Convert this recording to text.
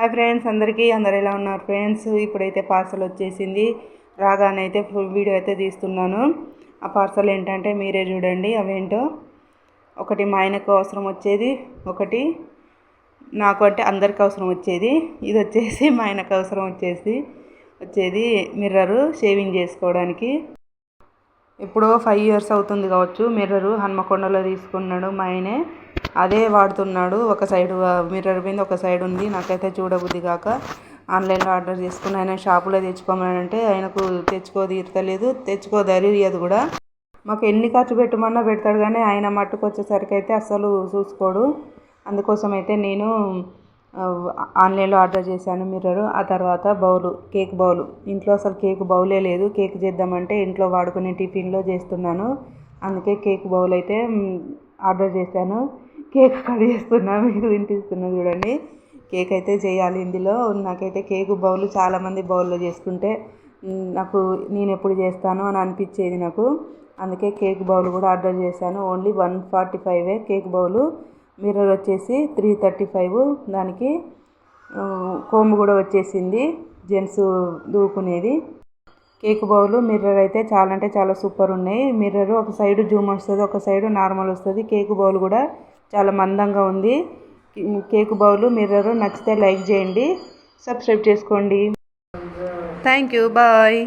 Hi friends, అందరూ ఎలా ఉన్నారు ఫ్రెండ్స్? ఇప్పుడైతే పార్సల్ వచ్చేసింది. రాగానే అయితే ఫుల్ వీడియో అయితే తీస్తున్నాను. ఆ పార్సల్ ఏంటంటే మీరే చూడండి అవేంటో. ఒకటి మా ఆయనకు అవసరం వచ్చేది, ఒకటి నాకు అంటే అందరికి అవసరం వచ్చేది. ఇది వచ్చేసి మా ఆయనకు అవసరం వచ్చేది మిర్రరు షేవింగ్ చేసుకోవడానికి. ఇప్పుడు 5 years అవుతుంది కావచ్చు. మిర్రరు హన్మకొండలో తీసుకున్నాడు మా ఆయనే. అదే వాడుతున్నాడు. ఒక సైడు మిర్రర్ మీద ఒక సైడ్ ఉంది. నాకైతే చూడబుద్ధి కాక ఆన్లైన్లో ఆర్డర్ చేసుకుని ఆయన షాపులో తెచ్చుకోమనంటే ఆయనకు తెచ్చుకోదరియదు కూడా. మాకు ఎన్ని ఖర్చు పెట్టమన్నా పెడతాడు, కానీ ఆయన మట్టుకు వచ్చేసరికి అయితే అస్సలు చూసుకోడు. అందుకోసం అయితే నేను ఆన్లైన్లో ఆర్డర్ చేశాను మిర్రరు. ఆ తర్వాత కేక్ బౌలు. ఇంట్లో అసలు కేక్ బౌలే లేదు. కేక్ చేద్దామంటే ఇంట్లో వాడుకునే టిఫిన్లో చేస్తున్నాను. అందుకే కేక్ బౌల్ అయితే ఆర్డర్ చేశాను. కేక్ కట్ చేస్తున్నా, మీకు వినిపిస్తున్నా చూడండి. కేక్ అయితే చేయాలి ఇందులో. నాకైతే కేక్ బౌల్ చాలామంది బౌల్లో చేసుకుంటే నేను ఎప్పుడు చేస్తాను అని అనిపించేది నాకు. అందుకే కేక్ బౌల్ కూడా ఆర్డర్ చేశాను. Only 145 cake bowl. మిర్రర్ వచ్చేసి 335. దానికి కోంబు కూడా వచ్చేసింది, జెంట్స్ దూకునేది. కేక్ బౌలు మిర్రర్ అయితే చాలా అంటే చాలా సూపర్ ఉన్నాయి. మిర్రర్ ఒక సైడు జూమ్ వస్తుంది, ఒక సైడు నార్మల్ వస్తుంది. కేక్ బౌల్ కూడా చాలా మందంగా ఉంది. కేక్ బౌలు మిర్రర్ నచ్చితే లైక్ చేయండి, సబ్స్క్రైబ్ చేసుకోండి. Thank you, bye.